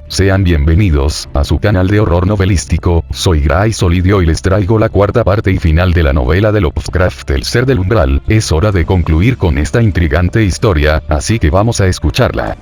Sean bienvenidos a su canal de horror novelístico. Soy Gray Solid y hoy les traigo la cuarta parte y final de la novela de Lovecraft, El Ser del Umbral. Es hora de concluir con esta intrigante historia, así que vamos a escucharla.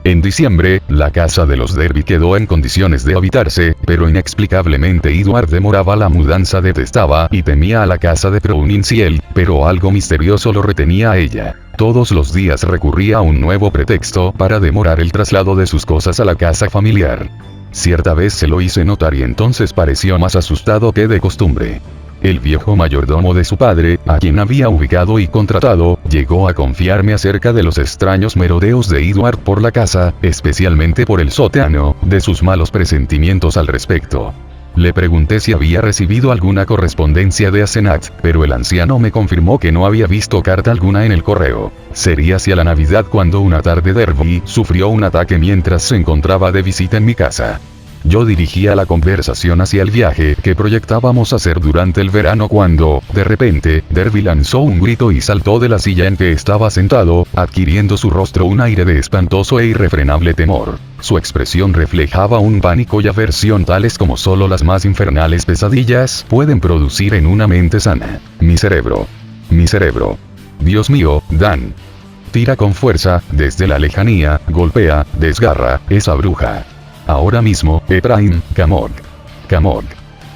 En diciembre, la casa de los Derby quedó en condiciones de habitarse, pero inexplicablemente Edward demoraba la mudanza, detestaba y temía a la casa de Prouninsiel, pero algo misterioso lo retenía a ella. Todos los días recurría a un nuevo pretexto para demorar el traslado de sus cosas a la casa familiar. Cierta vez se lo hice notar y entonces pareció más asustado que de costumbre. El viejo mayordomo de su padre, a quien había ubicado y contratado, llegó a confiarme acerca de los extraños merodeos de Edward por la casa, especialmente por el sótano, de sus malos presentimientos al respecto. Le pregunté si había recibido alguna correspondencia de Asenat, pero el anciano me confirmó que no había visto carta alguna en el correo. Sería hacia la Navidad cuando una tarde Derby sufrió un ataque mientras se encontraba de visita en mi casa. Yo dirigía la conversación hacia el viaje que proyectábamos hacer durante el verano cuando, de repente, Derby lanzó un grito y saltó de la silla en que estaba sentado, adquiriendo su rostro un aire de espantoso e irrefrenable temor. Su expresión reflejaba un pánico y aversión tales como solo las más infernales pesadillas pueden producir en una mente sana. Mi cerebro. Mi cerebro. Dios mío, Dan. Tira con fuerza, desde la lejanía, golpea, desgarra, esa bruja. Ahora mismo, Ephraim, Kamog. Kamog.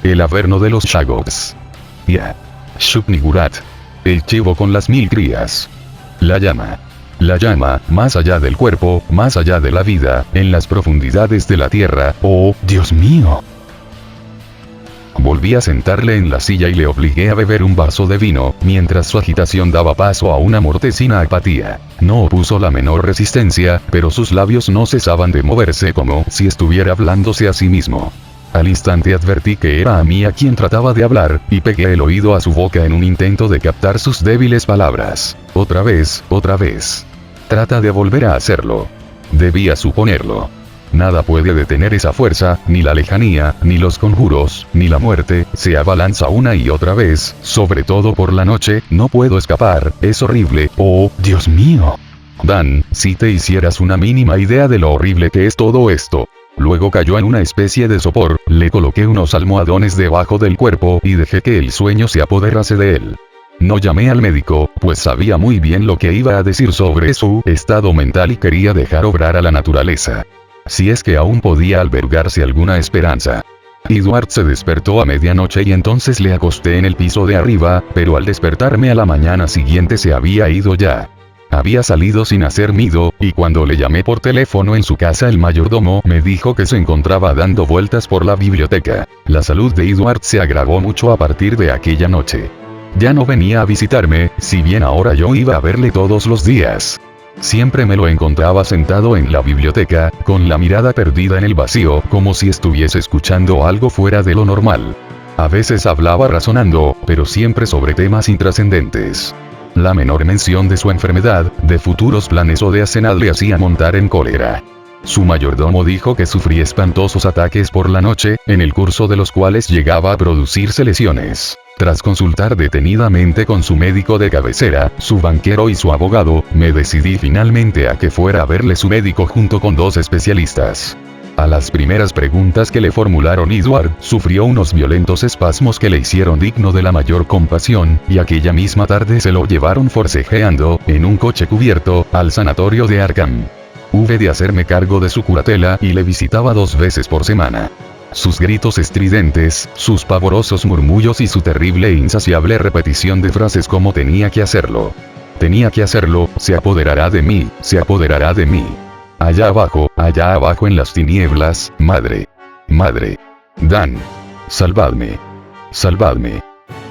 El averno de los Shagogs. Ya. Shub-Niggurath. El chivo con las 1000 crías. La llama. La llama, más allá del cuerpo, más allá de la vida, en las profundidades de la tierra. ¡Oh, Dios mío! Volví a sentarle en la silla y le obligué a beber un vaso de vino, mientras su agitación daba paso a una mortecina apatía. No opuso la menor resistencia, pero sus labios no cesaban de moverse como si estuviera hablándose a sí mismo. Al instante advertí que era a mí a quien trataba de hablar, y pegué el oído a su boca en un intento de captar sus débiles palabras. Otra vez, otra vez. Trata de volver a hacerlo. Debía suponerlo. Nada puede detener esa fuerza, ni la lejanía, ni los conjuros, ni la muerte, se abalanza una y otra vez, sobre todo por la noche, no puedo escapar, es horrible, oh, Dios mío. Dan, si te hicieras una mínima idea de lo horrible que es todo esto. Luego cayó en una especie de sopor, le coloqué unos almohadones debajo del cuerpo y dejé que el sueño se apoderase de él. No llamé al médico, pues sabía muy bien lo que iba a decir sobre su estado mental y quería dejar obrar a la naturaleza. Si es que aún podía albergarse alguna esperanza. Edward se despertó a medianoche y entonces le acosté en el piso de arriba, pero al despertarme a la mañana siguiente se había ido ya. Había salido sin hacer nido, y cuando le llamé por teléfono en su casa el mayordomo me dijo que se encontraba dando vueltas por la biblioteca. La salud de Edward se agravó mucho a partir de aquella noche. Ya no venía a visitarme, si bien ahora yo iba a verle todos los días. Siempre me lo encontraba sentado en la biblioteca, con la mirada perdida en el vacío, como si estuviese escuchando algo fuera de lo normal. A veces hablaba razonando, pero siempre sobre temas intrascendentes. La menor mención de su enfermedad, de futuros planes o de Asenat le hacía montar en cólera. Su mayordomo dijo que sufría espantosos ataques por la noche, en el curso de los cuales llegaba a producirse lesiones. Tras consultar detenidamente con su médico de cabecera, su banquero y su abogado, me decidí finalmente a que fuera a verle su médico junto con 2 especialistas. A las primeras preguntas que le formularon, Edward sufrió unos violentos espasmos que le hicieron digno de la mayor compasión, y aquella misma tarde se lo llevaron forcejeando, en un coche cubierto, al sanatorio de Arkham. Hube de hacerme cargo de su curatela y le visitaba 2 veces por semana. Sus gritos estridentes, sus pavorosos murmullos y su terrible e insaciable repetición de frases como tenía que hacerlo, se apoderará de mí, se apoderará de mí. Allá abajo en las tinieblas, madre. Madre. Dan. Salvadme. Salvadme.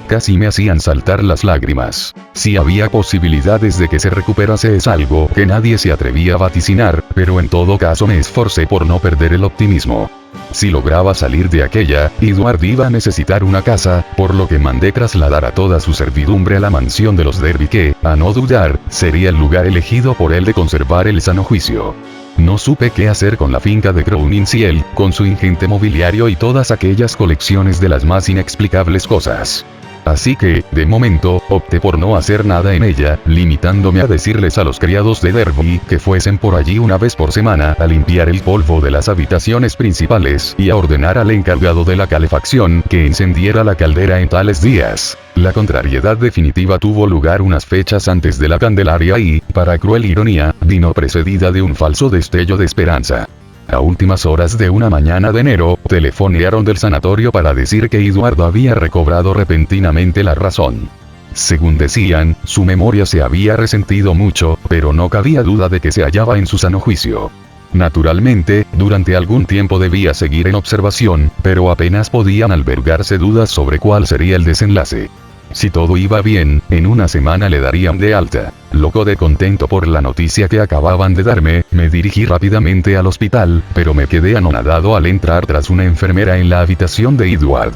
Casi me hacían saltar las lágrimas. Si había posibilidades de que se recuperase es algo que nadie se atrevía a vaticinar, pero en todo caso me esforcé por no perder el optimismo. Si lograba salir de aquella, Edward iba a necesitar una casa, por lo que mandé trasladar a toda su servidumbre a la mansión de los Derby que, a no dudar, sería el lugar elegido por él de conservar el sano juicio. No supe qué hacer con la finca de Prouninsiel, con su ingente mobiliario y todas aquellas colecciones de las más inexplicables cosas. Así que, de momento, opté por no hacer nada en ella, limitándome a decirles a los criados de Derby que fuesen por allí una vez por semana a limpiar el polvo de las habitaciones principales y a ordenar al encargado de la calefacción que encendiera la caldera en tales días. La contrariedad definitiva tuvo lugar unas fechas antes de la Candelaria y, para cruel ironía, vino precedida de un falso destello de esperanza. A últimas horas de una mañana de enero, telefonearon del sanatorio para decir que Eduardo había recobrado repentinamente la razón. Según decían, su memoria se había resentido mucho, pero no cabía duda de que se hallaba en su sano juicio. Naturalmente, durante algún tiempo debía seguir en observación, pero apenas podían albergarse dudas sobre cuál sería el desenlace. Si todo iba bien, en una semana le darían de alta. Loco de contento por la noticia que acababan de darme, me dirigí rápidamente al hospital, pero me quedé anonadado al entrar tras una enfermera en la habitación de Edward.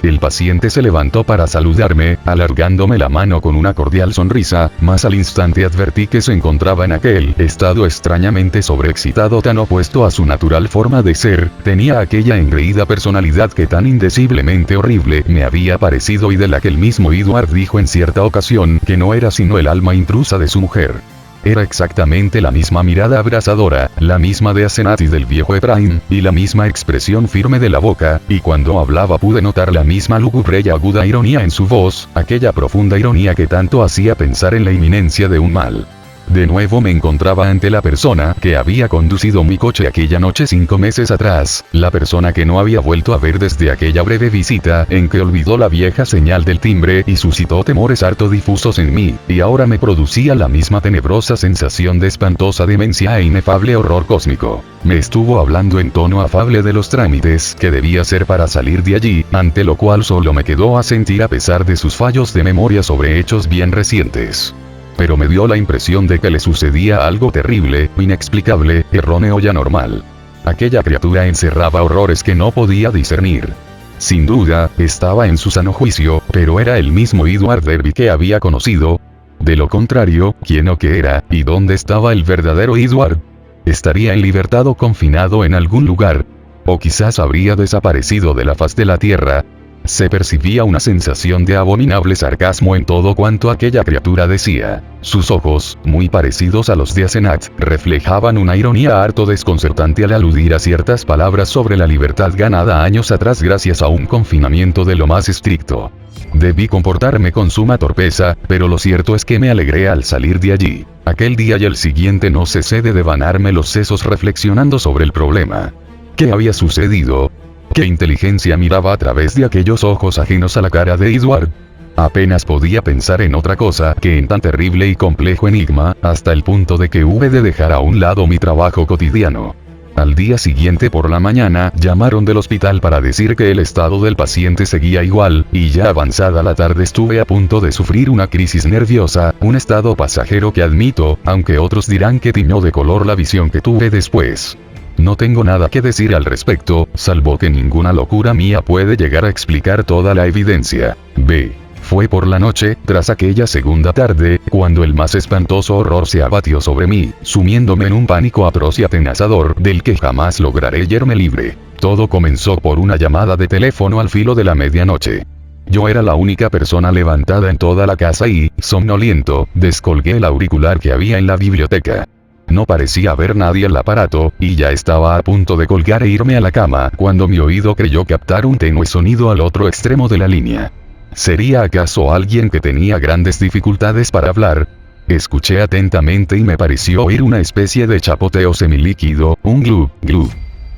El paciente se levantó para saludarme, alargándome la mano con una cordial sonrisa, mas al instante advertí que se encontraba en aquel estado extrañamente sobreexcitado tan opuesto a su natural forma de ser, tenía aquella engreída personalidad que tan indeciblemente horrible me había parecido y de la que el mismo Edward dijo en cierta ocasión que no era sino el alma intrusa de su mujer. Era exactamente la misma mirada abrasadora, la misma de Asenat y del viejo Efraín, y la misma expresión firme de la boca, y cuando hablaba pude notar la misma lúgubre y aguda ironía en su voz, aquella profunda ironía que tanto hacía pensar en la inminencia de un mal. De nuevo me encontraba ante la persona que había conducido mi coche aquella noche 5 meses atrás, la persona que no había vuelto a ver desde aquella breve visita en que olvidó la vieja señal del timbre y suscitó temores harto difusos en mí, y ahora me producía la misma tenebrosa sensación de espantosa demencia e inefable horror cósmico. Me estuvo hablando en tono afable de los trámites que debía hacer para salir de allí, ante lo cual solo me quedó asentir a pesar de sus fallos de memoria sobre hechos bien recientes. Pero me dio la impresión de que le sucedía algo terrible, inexplicable, erróneo y anormal. Aquella criatura encerraba horrores que no podía discernir. Sin duda, estaba en su sano juicio, pero era el mismo Edward Derby que había conocido. De lo contrario, ¿quién o qué era, y dónde estaba el verdadero Edward? ¿Estaría en libertad o confinado en algún lugar? ¿O quizás habría desaparecido de la faz de la tierra? Se percibía una sensación de abominable sarcasmo en todo cuanto aquella criatura decía. Sus ojos, muy parecidos a los de Asenat, reflejaban una ironía harto desconcertante al aludir a ciertas palabras sobre la libertad ganada años atrás gracias a un confinamiento de lo más estricto. Debí comportarme con suma torpeza, pero lo cierto es que me alegré al salir de allí. Aquel día y el siguiente no cesé de devanarme los sesos reflexionando sobre el problema. ¿Qué había sucedido? ¿Qué inteligencia miraba a través de aquellos ojos ajenos a la cara de Edward? Apenas podía pensar en otra cosa que en tan terrible y complejo enigma, hasta el punto de que hube de dejar a un lado mi trabajo cotidiano. Al día siguiente por la mañana, llamaron del hospital para decir que el estado del paciente seguía igual, y ya avanzada la tarde estuve a punto de sufrir una crisis nerviosa, un estado pasajero que admito, aunque otros dirán que tiñó de color la visión que tuve después. No tengo nada que decir al respecto, salvo que ninguna locura mía puede llegar a explicar toda la evidencia. B. Fue por la noche, tras aquella segunda tarde, cuando el más espantoso horror se abatió sobre mí, sumiéndome en un pánico atroz y atenazador, del que jamás lograré yerme libre. Todo comenzó por una llamada de teléfono al filo de la medianoche. Yo era la única persona levantada en toda la casa y, somnoliento, descolgué el auricular que había en la biblioteca. No parecía haber nadie al aparato, y ya estaba a punto de colgar e irme a la cama, cuando mi oído creyó captar un tenue sonido al otro extremo de la línea. ¿Sería acaso alguien que tenía grandes dificultades para hablar? Escuché atentamente y me pareció oír una especie de chapoteo semilíquido, un glu, glu,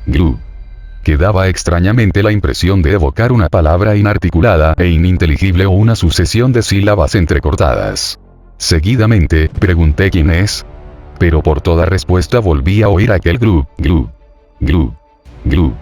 glu, que daba extrañamente la impresión de evocar una palabra inarticulada e ininteligible o una sucesión de sílabas entrecortadas. Seguidamente, pregunté quién es. Pero por toda respuesta volví a oír aquel glu, glu, glu, glu.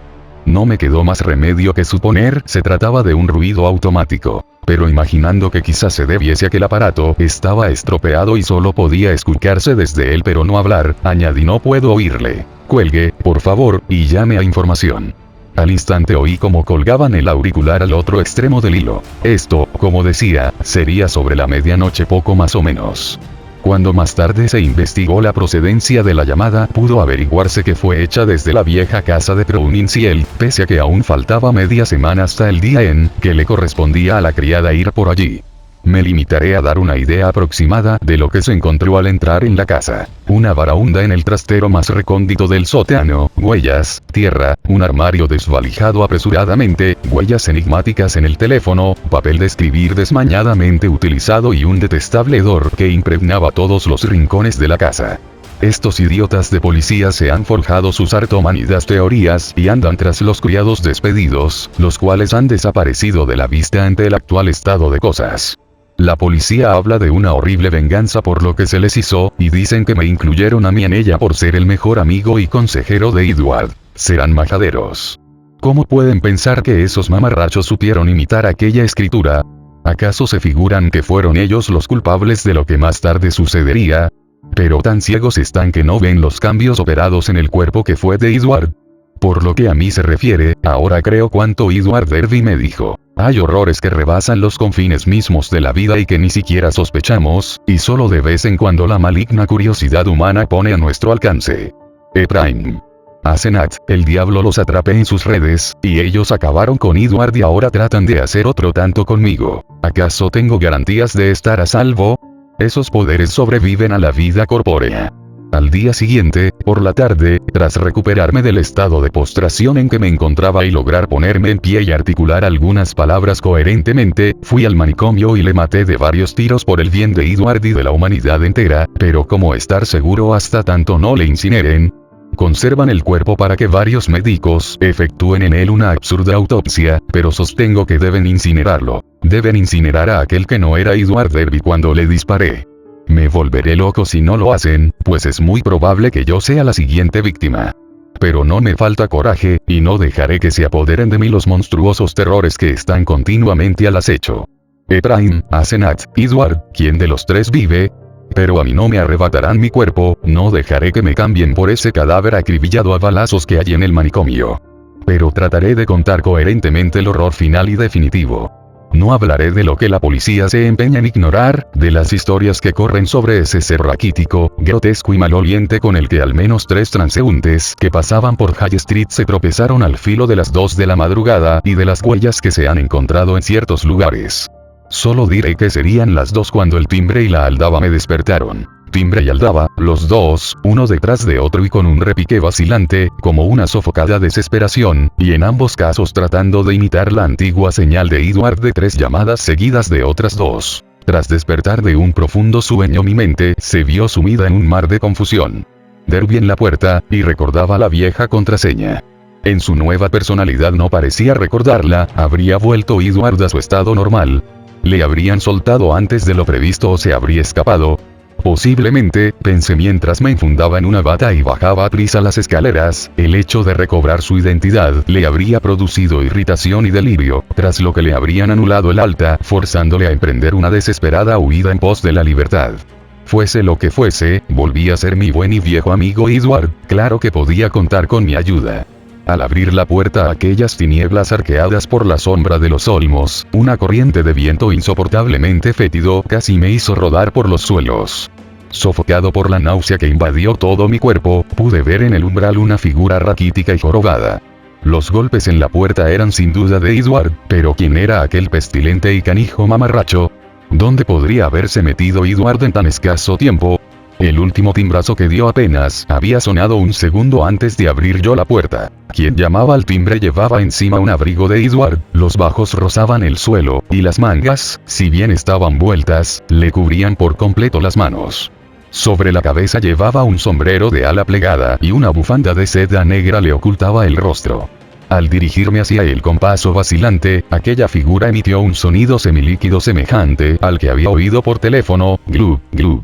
No me quedó más remedio que suponer se trataba de un ruido automático, pero imaginando que quizás se debiese a que el aparato estaba estropeado y solo podía escucharse desde él pero no hablar, añadí no puedo oírle. Cuelgue, por favor, y llame a información. Al instante oí cómo colgaban el auricular al otro extremo del hilo. Esto, como decía, sería sobre la medianoche poco más o menos. Cuando más tarde se investigó la procedencia de la llamada, pudo averiguarse que fue hecha desde la vieja casa de Prouninsiel, pese a que aún faltaba media semana hasta el día en que le correspondía a la criada ir por allí. Me limitaré a dar una idea aproximada de lo que se encontró al entrar en la casa. Una varaunda en el trastero más recóndito del sótano, huellas, tierra, un armario desvalijado apresuradamente, huellas enigmáticas en el teléfono, papel de escribir desmañadamente utilizado y un detestable hedor que impregnaba todos los rincones de la casa. Estos idiotas de policía se han forjado sus hartomanidas teorías y andan tras los criados despedidos, los cuales han desaparecido de la vista ante el actual estado de cosas. La policía habla de una horrible venganza por lo que se les hizo, y dicen que me incluyeron a mí en ella por ser el mejor amigo y consejero de Edward. Serán majaderos. ¿Cómo pueden pensar que esos mamarrachos supieron imitar aquella escritura? ¿Acaso se figuran que fueron ellos los culpables de lo que más tarde sucedería? Pero tan ciegos están que no ven los cambios operados en el cuerpo que fue de Edward. Por lo que a mí se refiere, ahora creo cuanto Edward Derby me dijo. Hay horrores que rebasan los confines mismos de la vida y que ni siquiera sospechamos, y solo de vez en cuando la maligna curiosidad humana pone a nuestro alcance. Prime. Asenat, el diablo los atrapé en sus redes, y ellos acabaron con Edward y ahora tratan de hacer otro tanto conmigo. ¿Acaso tengo garantías de estar a salvo? Esos poderes sobreviven a la vida corpórea. Al día siguiente, por la tarde, tras recuperarme del estado de postración en que me encontraba y lograr ponerme en pie y articular algunas palabras coherentemente, fui al manicomio y le maté de varios tiros por el bien de Edward y de la humanidad entera, pero ¿cómo estar seguro hasta tanto no le incineren? Conservan el cuerpo para que varios médicos efectúen en él una absurda autopsia, pero sostengo que deben incinerarlo. Deben incinerar a aquel que no era Edward Derby cuando le disparé. Me volveré loco si no lo hacen, pues es muy probable que yo sea la siguiente víctima. Pero no me falta coraje, y no dejaré que se apoderen de mí los monstruosos terrores que están continuamente al acecho. Ephraim, Asenat, Edward, ¿quién de los tres vive? Pero a mí no me arrebatarán mi cuerpo, no dejaré que me cambien por ese cadáver acribillado a balazos que hay en el manicomio. Pero trataré de contar coherentemente el horror final y definitivo. No hablaré de lo que la policía se empeña en ignorar, de las historias que corren sobre ese ser raquítico, grotesco y maloliente con el que al menos 3 transeúntes que pasaban por High Street se tropezaron al filo de las 2 de la madrugada y de las huellas que se han encontrado en ciertos lugares. Solo diré que serían las 2 cuando el timbre y la aldaba me despertaron. Timbre y aldaba, los dos, uno detrás de otro y con un repique vacilante, como una sofocada desesperación, y en ambos casos tratando de imitar la antigua señal de Edward de 3 llamadas seguidas de otras 2. Tras despertar de un profundo sueño mi mente se vio sumida en un mar de confusión. Derby en la puerta, y recordaba la vieja contraseña. En su nueva personalidad no parecía recordarla, habría vuelto Edward a su estado normal. Le habrían soltado antes de lo previsto o se habría escapado. Posiblemente, pensé mientras me infundaba en una bata y bajaba a prisa las escaleras, el hecho de recobrar su identidad le habría producido irritación y delirio, tras lo que le habrían anulado el alta, forzándole a emprender una desesperada huida en pos de la libertad. Fuese lo que fuese, volví a ser mi buen y viejo amigo Edward, claro que podía contar con mi ayuda. Al abrir la puerta a aquellas tinieblas arqueadas por la sombra de los olmos, una corriente de viento insoportablemente fétido casi me hizo rodar por los suelos. Sofocado por la náusea que invadió todo mi cuerpo, pude ver en el umbral una figura raquítica y jorobada. Los golpes en la puerta eran sin duda de Edward, pero ¿quién era aquel pestilente y canijo mamarracho? ¿Dónde podría haberse metido Edward en tan escaso tiempo? El último timbrazo que dio apenas había sonado un segundo antes de abrir yo la puerta. Quien llamaba al timbre llevaba encima un abrigo de Edward, los bajos rozaban el suelo, y las mangas, si bien estaban vueltas, le cubrían por completo las manos. Sobre la cabeza llevaba un sombrero de ala plegada y una bufanda de seda negra le ocultaba el rostro. Al dirigirme hacia él con paso vacilante, aquella figura emitió un sonido semilíquido semejante al que había oído por teléfono, glu, glu.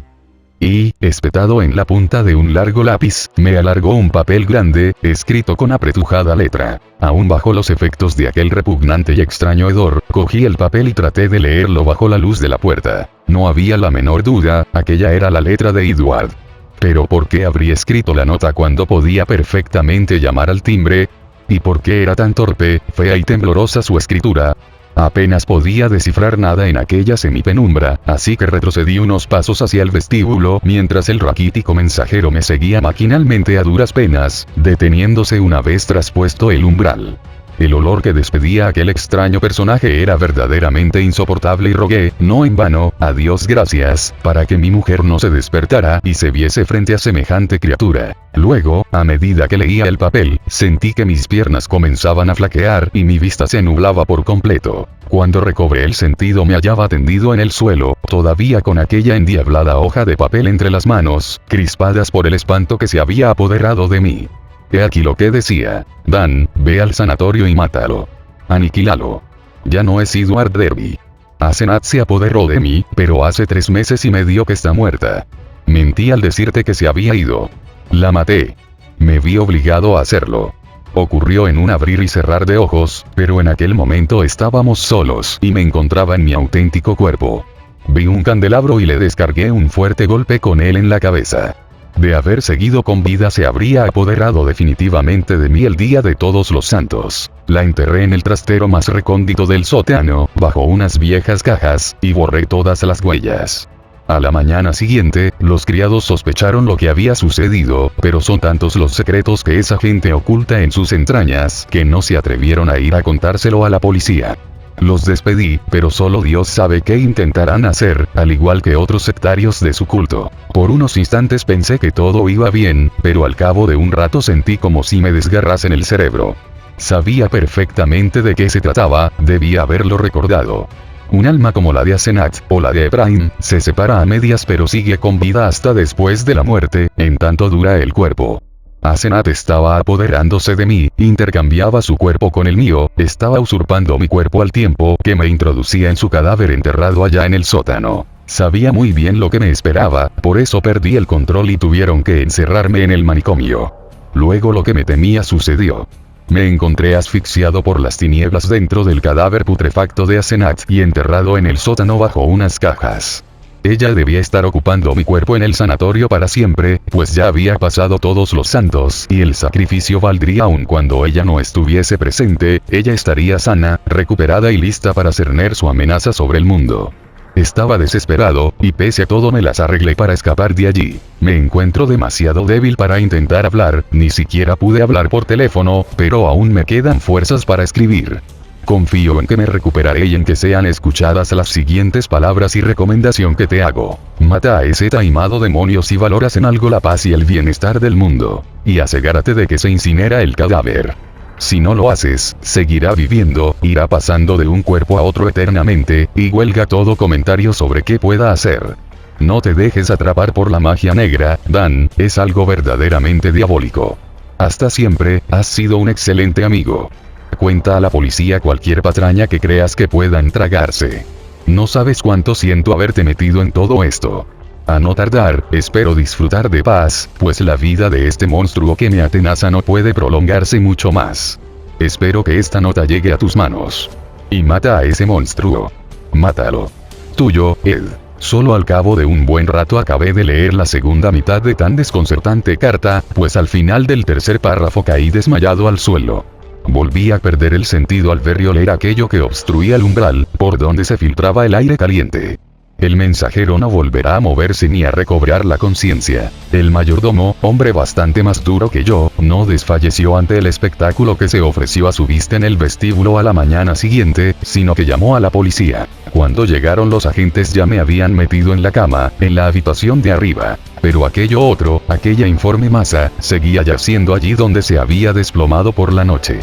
Y, espetado en la punta de un largo lápiz, me alargó un papel grande, escrito con apretujada letra. Aún bajo los efectos de aquel repugnante y extraño hedor, cogí el papel y traté de leerlo bajo la luz de la puerta. No había la menor duda, aquella era la letra de Edward. Pero ¿por qué habría escrito la nota cuando podía perfectamente llamar al timbre? ¿Y por qué era tan torpe, fea y temblorosa su escritura? Apenas podía descifrar nada en aquella semipenumbra, así que retrocedí unos pasos hacia el vestíbulo mientras el raquítico mensajero me seguía maquinalmente a duras penas, deteniéndose una vez traspuesto el umbral. El olor que despedía aquel extraño personaje era verdaderamente insoportable y rogué, no en vano, a Dios gracias, para que mi mujer no se despertara y se viese frente a semejante criatura. Luego, a medida que leía el papel, sentí que mis piernas comenzaban a flaquear y mi vista se nublaba por completo. Cuando recobré el sentido me hallaba tendido en el suelo, todavía con aquella endiablada hoja de papel entre las manos, crispadas por el espanto que se había apoderado de mí. He aquí lo que decía: Dan, ve al sanatorio y mátalo. Aniquílalo. Ya no es Edward Derby. Asenat se apoderó de mí, pero hace 3 meses y medio que está muerta. Mentí al decirte que se había ido. La maté. Me vi obligado a hacerlo. Ocurrió en un abrir y cerrar de ojos, pero en aquel momento estábamos solos y me encontraba en mi auténtico cuerpo. Vi un candelabro y le descargué un fuerte golpe con él en la cabeza. De haber seguido con vida se habría apoderado definitivamente de mí el día de Todos los Santos. La enterré en el trastero más recóndito del sótano, bajo unas viejas cajas, y borré todas las huellas. A la mañana siguiente, los criados sospecharon lo que había sucedido, pero son tantos los secretos que esa gente oculta en sus entrañas, que no se atrevieron a ir a contárselo a la policía. Los despedí, pero solo Dios sabe qué intentarán hacer, al igual que otros sectarios de su culto. Por unos instantes pensé que todo iba bien, pero al cabo de un rato sentí como si me desgarrasen el cerebro. Sabía perfectamente de qué se trataba, debía haberlo recordado. Un alma como la de Asenat, o la de Ephraim, se separa a medias pero sigue con vida hasta después de la muerte, en tanto dura el cuerpo. Asenat estaba apoderándose de mí, intercambiaba su cuerpo con el mío, estaba usurpando mi cuerpo al tiempo que me introducía en su cadáver enterrado allá en el sótano. Sabía muy bien lo que me esperaba, por eso perdí el control y tuvieron que encerrarme en el manicomio. Luego lo que me temía sucedió. Me encontré asfixiado por las tinieblas dentro del cadáver putrefacto de Asenat y enterrado en el sótano bajo unas cajas. Ella debía estar ocupando mi cuerpo en el sanatorio para siempre, pues ya había pasado Todos los Santos y el sacrificio valdría aun cuando ella no estuviese presente, ella estaría sana, recuperada y lista para cerner su amenaza sobre el mundo. Estaba desesperado, y pese a todo me las arreglé para escapar de allí. Me encuentro demasiado débil para intentar hablar, ni siquiera pude hablar por teléfono, pero aún me quedan fuerzas para escribir. Confío en que me recuperaré y en que sean escuchadas las siguientes palabras y recomendación que te hago. Mata a ese taimado demonio si valoras en algo la paz y el bienestar del mundo. Y asegúrate de que se incinera el cadáver. Si no lo haces, seguirá viviendo, irá pasando de un cuerpo a otro eternamente, y huelga todo comentario sobre qué pueda hacer. No te dejes atrapar por la magia negra, Dan, es algo verdaderamente diabólico. Hasta siempre, has sido un excelente amigo. Cuenta a la policía cualquier patraña que creas que puedan tragarse. No sabes cuánto siento haberte metido en todo esto. A no tardar, espero disfrutar de paz, pues la vida de este monstruo que me atenaza no puede prolongarse mucho más. Espero que esta nota llegue a tus manos. Y mata a ese monstruo. Mátalo. Tuyo, Ed. Solo al cabo de un buen rato acabé de leer la segunda mitad de tan desconcertante carta, pues al final del tercer párrafo caí desmayado al suelo. Volví a perder el sentido al ver y oler aquello que obstruía el umbral, por donde se filtraba el aire caliente. El mensajero no volverá a moverse ni a recobrar la conciencia. El mayordomo, hombre bastante más duro que yo, no desfalleció ante el espectáculo que se ofreció a su vista en el vestíbulo a la mañana siguiente, sino que llamó a la policía. Cuando llegaron los agentes ya me habían metido en la cama, en la habitación de arriba. Pero aquello otro, aquella informe masa, seguía yaciendo allí donde se había desplomado por la noche.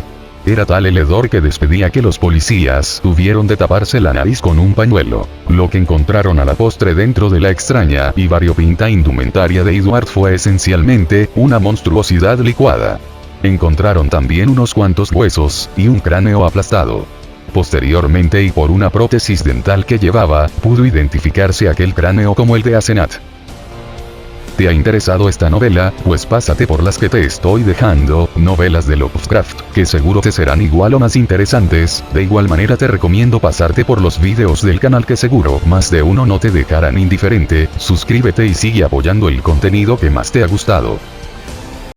Era tal el hedor que despedía que los policías tuvieron de taparse la nariz con un pañuelo. Lo que encontraron a la postre dentro de la extraña y variopinta indumentaria de Edward fue esencialmente una monstruosidad licuada. Encontraron también unos cuantos huesos y un cráneo aplastado. Posteriormente y por una prótesis dental que llevaba, pudo identificarse aquel cráneo como el de Asenat. ¿Te ha interesado esta novela? Pues pásate por las que te estoy dejando, novelas de Lovecraft, que seguro te serán igual o más interesantes. De igual manera te recomiendo pasarte por los videos del canal que seguro más de uno no te dejarán indiferente. Suscríbete y sigue apoyando el contenido que más te ha gustado.